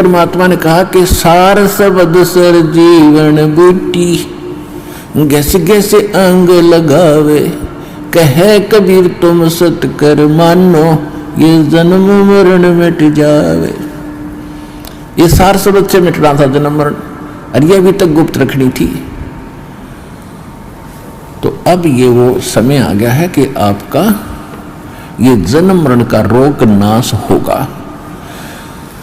परमात्मा ने कहा कि सार सबद सर जीवन बूटी, गैसे गैसे अंग लगावे, कहे कबीर तुम सत कर मानो, ये जन्म मरण मिट जावे। ये सार सबद से मिटना था जन्म मरण, और ये अभी तक गुप्त रखनी थी। तो अब ये वो समय आ गया है कि आपका ये जन्म मरण का रोग नाश होगा।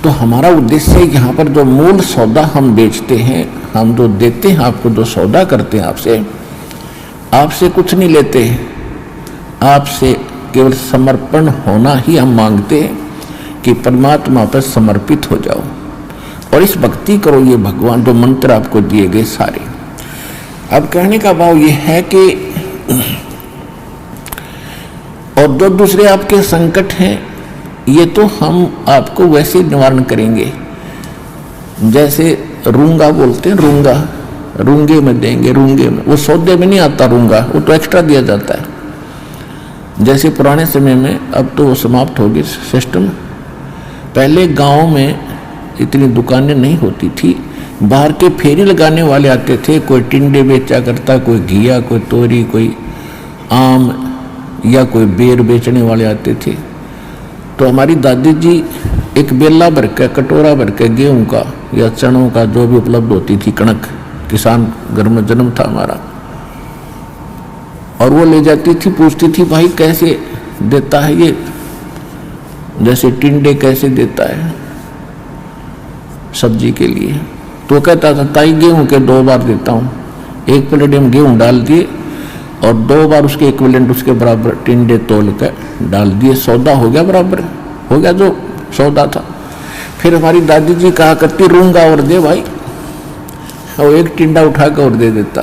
तो हमारा उद्देश्य यहाँ पर जो मूल सौदा हम बेचते हैं, हम जो देते हैं आपको, जो सौदा करते हैं आपसे कुछ नहीं लेते, आपसे केवल समर्पण होना ही हम मांगते हैं कि परमात्मा पर समर्पित हो जाओ और इस भक्ति करो। ये भगवान जो मंत्र आपको दिए गए सारे। अब कहने का भाव ये है कि और जो दूसरे आपके संकट हैं, ये तो हम आपको वैसे निवारण करेंगे। जैसे रूंगा बोलते हैं, रूंगा रूंगे में देंगे, रूंगे में, वो सौदे में नहीं आता रूंगा, वो तो एक्स्ट्रा दिया जाता है। जैसे पुराने समय में, अब तो वो समाप्त हो गई सिस्टम। पहले गांव में इतनी दुकानें नहीं होती थी, बाहर के फेरी लगाने वाले आते थे, कोई टिंडे बेचा करता, कोई घिया, कोई तोरी, कोई आम या कोई बेर बेचने वाले आते थे। तो हमारी दादी जी एक बेला भर के, कटोरा भर के गेहूं का या चनों का जो भी उपलब्ध होती थी, कणक, किसान घर में जन्म था हमारा, और वो ले जाती थी, पूछती थी भाई कैसे देता है ये, जैसे टिंडे कैसे देता है सब्जी के लिए। तो कहता था ताई गेहूं के 2 बार देता हूँ, एक प्लेट में गेहूं डाल दिए और 2 बार उसके इक्विवेलेंट उसके बराबर टिंडे तोल कर डाल दिए, सौदा हो गया, बराबर हो गया जो सौदा था। फिर हमारी दादी जी कहा करती रूंगा और दे भाई, वो एक टिंडा उठा कर और दे देता।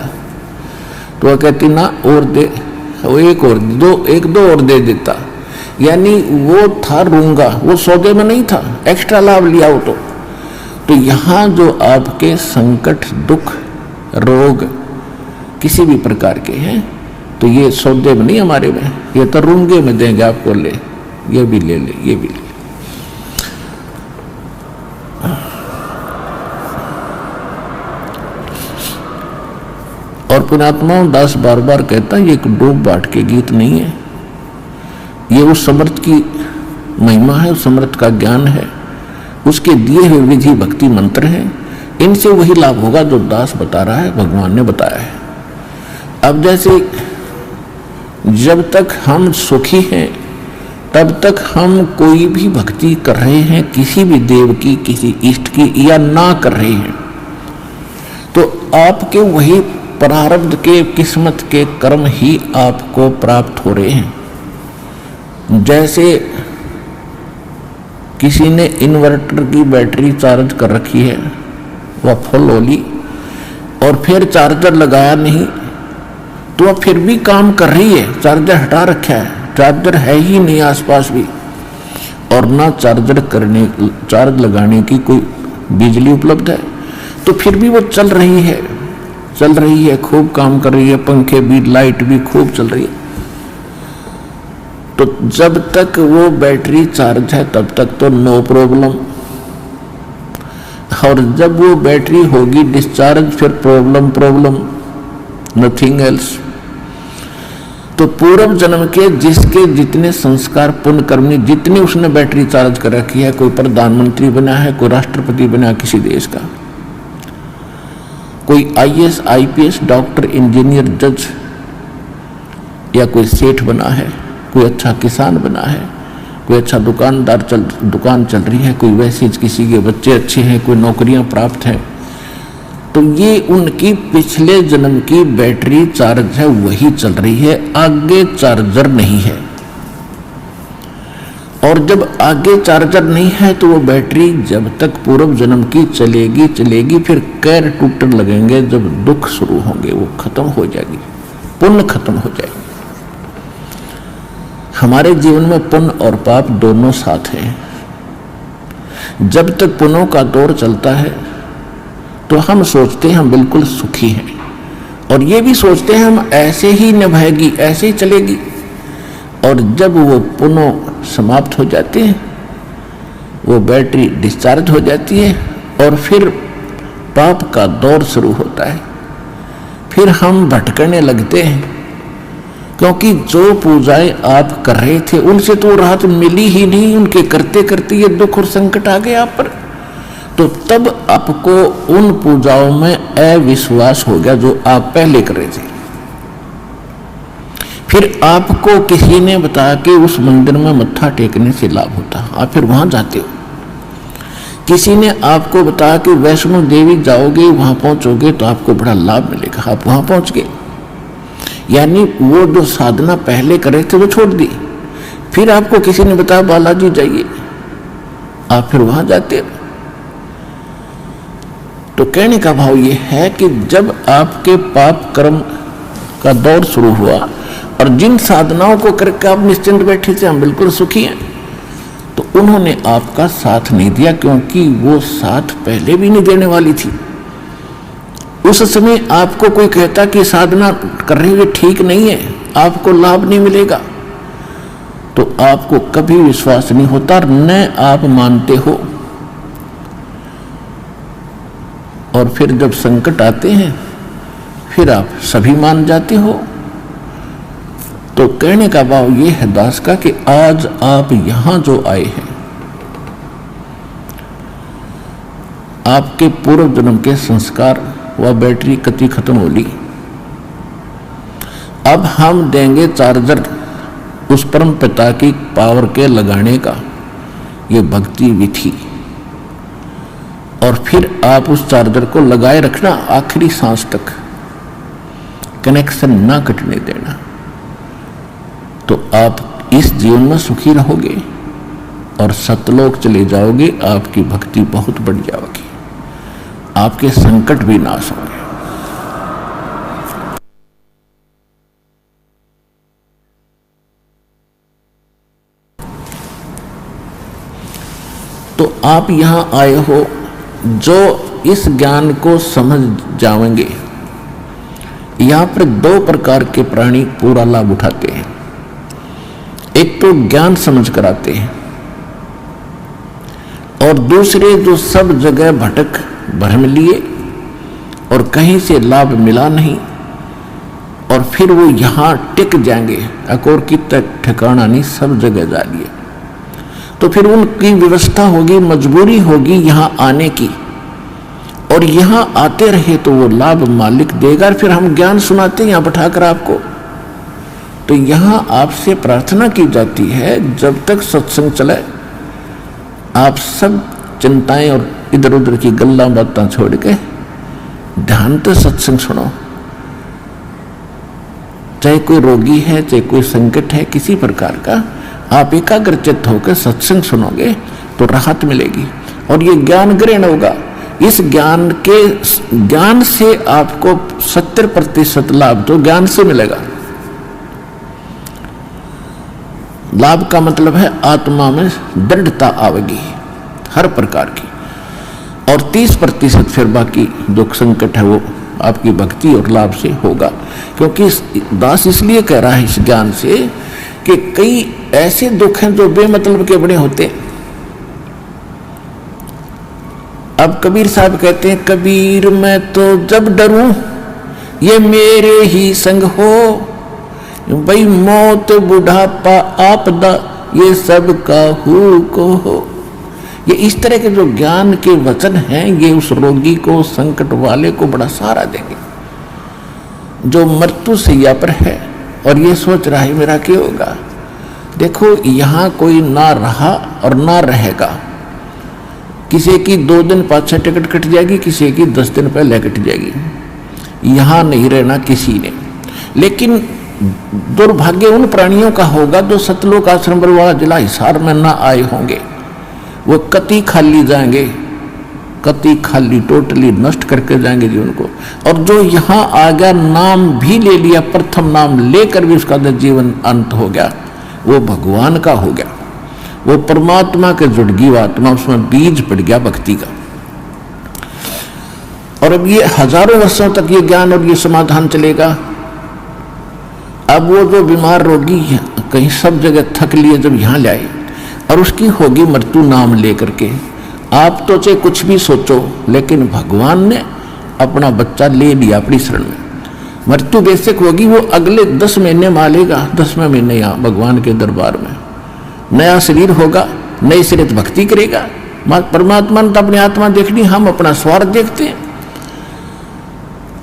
तो वह कहती ना और दे, वो एक और दो और दे देता। यानी वो था रूंगा, वो सौदे में नहीं था, एक्स्ट्रा लाभ लिया हो। तो यहाँ जो आपके संकट, दुख, रोग किसी भी प्रकार के हैं, तो ये सौदे में नहीं हमारे में, ये तो रूंगे में देंगे आपको, ले ये भी ले ले, ये भी ले। और पुण्यात्मा दास बार बार कहता है ये एक डूब बाट के गीत नहीं है, ये उस समर्थ की महिमा है, उस समर्थ का ज्ञान है, उसके दिए हुए विधि भक्ति मंत्र हैं। इनसे वही लाभ होगा जो दास बता रहा है, भगवान ने बताया है। अब जैसे जब तक हम सुखी हैं तब तक हम कोई भी भक्ति कर रहे हैं, किसी भी देव की, किसी इष्ट की, या ना कर रहे हैं, तो आपके वही प्रारब्ध के, किस्मत के कर्म ही आपको प्राप्त हो रहे हैं। जैसे किसी ने इन्वर्टर की बैटरी चार्ज कर रखी है, वह फुल हो ली और फिर चार्जर लगाया नहीं, तो वह फिर भी काम कर रही है, चार्जर हटा रखा है, चार्जर है ही नहीं आसपास भी, और ना चार्ज लगाने की कोई बिजली उपलब्ध है, तो फिर भी वो चल रही है, खूब काम कर रही है, पंखे भी, लाइट भी खूब चल रही है। तो जब तक वो बैटरी चार्ज है तब तक तो नो प्रॉब्लम, और जब वो बैटरी होगी डिस्चार्ज, फिर प्रॉब्लम, नथिंग एल्स। तो पूर्व जन्म के जिसके जितने संस्कार, पुण्य कर्मनी, जितनी उसने बैटरी चार्ज कर रखी है, कोई प्रधानमंत्री बना है, कोई राष्ट्रपति बना है किसी देश का, कोई IAS, IPS, डॉक्टर, इंजीनियर, जज, या कोई सेठ बना है, कोई अच्छा किसान बना है, कोई अच्छा दुकान चल रही है, कोई वैसे किसी के बच्चे अच्छे हैं, कोई नौकरियां प्राप्त हैं, तो ये उनकी पिछले जन्म की बैटरी चार्ज है, वही चल रही है, आगे चार्जर नहीं है। और जब आगे चार्जर नहीं है तो वो बैटरी जब तक पूर्व जन्म की चलेगी, फिर कैर टूटने लगेंगे, जब दुख शुरू होंगे वो खत्म हो जाएगी, पुण्य खत्म हो जाएगी। हमारे जीवन में पुण्य और पाप दोनों साथ हैं। जब तक पुण्यों का दौर चलता है तो हम सोचते हैं हम बिल्कुल सुखी हैं, और ये भी सोचते हैं हम ऐसे ही निभाएगी, ऐसे ही चलेगी। और जब वो पुण्य समाप्त हो जाते हैं वो बैटरी डिस्चार्ज हो जाती है और फिर पाप का दौर शुरू होता है। फिर हम भटकने लगते हैं, क्योंकि जो पूजाएं आप कर रहे थे उनसे तो राहत मिली ही नहीं। उनके करते करते ये दुख और संकट आ गए आप पर, तो तब आपको उन पूजाओं में अविश्वास हो गया जो आप पहले कर रहे थे। फिर आपको किसी ने बताया कि उस मंदिर में मत्था टेकने से लाभ होता, आप फिर वहां जाते हो। किसी ने आपको बताया कि वैष्णो देवी जाओगे, वहां पहुंचोगे तो आपको बड़ा लाभ मिलेगा, आप वहां पहुंच गए। यानी वो जो साधना पहले कर रहे थे वो छोड़ दी। फिर आपको किसी ने बताया बालाजी जाइए, आप फिर वहां जाते हो। तो कहने का भाव ये है कि जब आपके पाप कर्म का दौर शुरू हुआ और जिन साधनाओं को करके आप निश्चिंत बैठे थे हम बिल्कुल सुखी हैं, तो उन्होंने आपका साथ नहीं दिया, क्योंकि वो साथ पहले भी नहीं देने वाली थी। उस समय आपको कोई कहता कि साधना कर रही है ठीक नहीं है, आपको लाभ नहीं मिलेगा, तो आपको कभी विश्वास नहीं होता, न आप मानते हो। और फिर जब संकट आते हैं फिर आप सभी मान जाते हो। तो कहने का भाव ये है दास का कि आज आप यहां जो आए हैं, आपके पूर्व जन्म के संस्कार व बैटरी कति खत्म हो ली। अब हम देंगे चार्जर उस परम पिता की पावर के लगाने का, ये भक्ति विधि। और फिर आप उस चार्जर को लगाए रखना आखिरी सांस तक, कनेक्शन ना कटने देना, तो आप इस जीवन में सुखी रहोगे और सतलोक चले जाओगे। आपकी भक्ति बहुत बढ़ जाएगी, आपके संकट भी नाश होंगे। तो आप यहां आए हो जो इस ज्ञान को समझ जाएंगे। यहां पर दो प्रकार के प्राणी पूरा लाभ उठाते हैं। एक तो ज्ञान समझ कर आते हैं, और दूसरे जो सब जगह भटक भ्रम लिए और कहीं से लाभ मिला नहीं, और फिर वो यहां टिक जाएंगे, अकोर की तक ठिकाना नहीं, सब जगह जा लिए। तो फिर उनकी व्यवस्था होगी, मजबूरी होगी यहां आने की, और यहां आते रहे तो वो लाभ मालिक देगा। फिर हम ज्ञान सुनाते हैं यहां बैठाकर आपको। तो यहां आपसे प्रार्थना की जाती है, जब तक सत्संग चले आप सब चिंताएं और इधर उधर की गल्ला बातें छोड़ के ध्यान से सत्संग सुनो। चाहे कोई रोगी है, चाहे कोई संकट है किसी प्रकार का, आप एकाग्रचित्त होकर सत्संग सुनोगे तो राहत मिलेगी और ये ज्ञान ग्रहण होगा। इस ज्ञान से आपको 70% लाभ तो ज्ञान से मिलेगा। लाभ का मतलब है आत्मा में दृढ़ता आवेगी हर प्रकार की, और 30% फिर बाकी दुख संकट है वो आपकी भक्ति और लाभ से होगा। क्योंकि दास इसलिए कह रहा है इस ज्ञान से कि कई ऐसे दुख हैं जो बेमतलब के बड़े होते हैं। अब कबीर साहब कहते हैं, कबीर मैं तो जब डरूं ये मेरे ही संग हो, भाई मौत बुढ़ापा आपदा ये सब काहू को हो। ये इस तरह के जो ज्ञान के वचन हैं, ये उस रोगी को, संकट वाले को बड़ा सहारा देंगे जो मृत्यु सैया पर है और ये सोच रहा है मेरा क्या होगा। देखो यहां कोई ना रहा और ना रहेगा। किसी की 2 दिन पाछे टिकट कट जाएगी, किसी की 10 दिन पहले कट जाएगी। यहां नहीं रहना किसी ने। लेकिन दुर्भाग्य उन प्राणियों का होगा जो सतलोक आश्रम बरवाड़ा जिला हिसार में ना आए होंगे। वो कति खाली जाएंगे, कति खाली टोटली नष्ट करके जाएंगे जीवन को। और जो यहाँ आ गया, नाम भी ले लिया, प्रथम नाम लेकर भी उसका जीवन अंत हो गया, वो भगवान का हो गया, वो परमात्मा के जुड़ गई आत्मा, उसमें बीज पड़ गया भक्ति का। और अब ये हजारों वर्षों तक ये ज्ञान और ये समाधान चलेगा। अब वो जो बीमार रोगी कहीं सब जगह थक लिए जब यहाँ लाए, और उसकी होगी मृत्यु नाम लेकर के। आप तो चाहे कुछ भी सोचो, लेकिन भगवान ने अपना बच्चा ले लिया अपनी शरण में। मृत्यु बेशक होगी, वो अगले 10 महीने मालेगा, 10वें महीने यहाँ भगवान के दरबार में नया शरीर होगा, नई शरीर भक्ति करेगा। परमात्मा ने तो अपनी आत्मा देखनी, हम अपना स्वार्थ देखते हैं।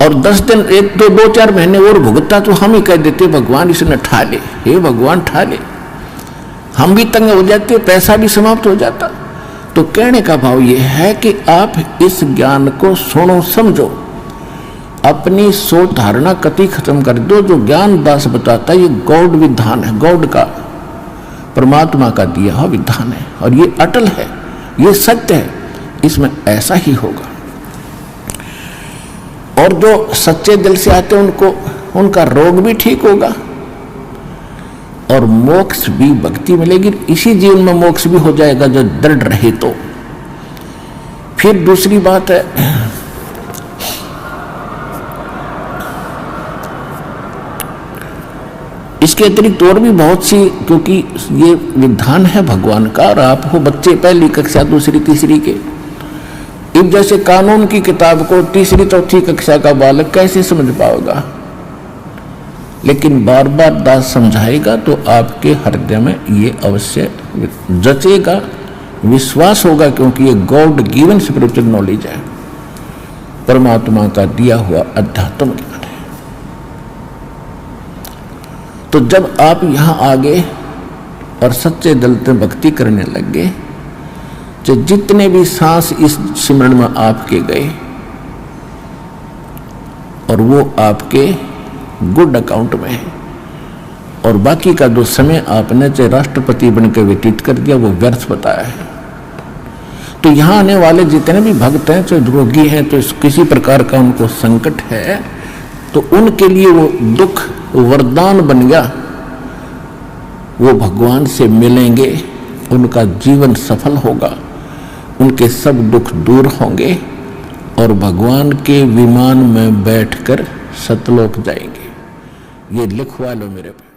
और 10 दिन 2-4 महीने और भुगता तो हम ही कह देते भगवान इसने ठा ले, हे भगवान ठा ले। हम भी तंग हो जाते, पैसा भी समाप्त हो जाता। तो कहने का भाव ये है कि आप इस ज्ञान को सुनो, समझो, अपनी सोच धारणा कति खत्म कर दो। जो ज्ञान दास बताता है ये गॉड विधान है, गॉड का, परमात्मा का दिया हुआ विधान है, और ये अटल है, ये सत्य है, इसमें ऐसा ही होगा। और जो सच्चे दिल से आते हैं उनको उनका रोग भी ठीक होगा और मोक्ष भी, भक्ति मिलेगी। इसी जीवन में मोक्ष भी हो जाएगा जो दृढ़ रहे तो। फिर दूसरी बात है, इसके अतिरिक्त और भी बहुत सी, क्योंकि ये विधान है भगवान का, और आप हो बच्चे पहली कक्षा दूसरी तीसरी के, अब जैसे कानून की किताब को तीसरी चौथी कक्षा का बालक कैसे समझ पाएगा, लेकिन बार बार दास समझाएगा तो आपके हृदय में ये अवश्य जचेगा, विश्वास होगा, क्योंकि ये गॉड गिवन स्पिरिचुअल नॉलेज है, परमात्मा का दिया हुआ अध्यात्म ज्ञान है। तो जब आप यहाँ आ गए और सच्चे दिल से भक्ति करने लग गए, तो जितने भी सांस इस सिमरन में आपके गए और वो आपके गुड अकाउंट में है, और बाकी का जो समय आपने चाहे राष्ट्रपति बनकर व्यतीत कर दिया वो व्यर्थ बताया है। तो यहाँ आने वाले जितने भी भक्त हैं, चाहे रोगी हैं, तो किसी प्रकार का उनको संकट है, तो उनके लिए वो दुख वरदान बन गया, वो भगवान से मिलेंगे, उनका जीवन सफल होगा, उनके सब दुख दूर होंगे और भगवान के विमान में बैठकर सतलोक जाएंगे। ये लिखवा लो मेरे पे।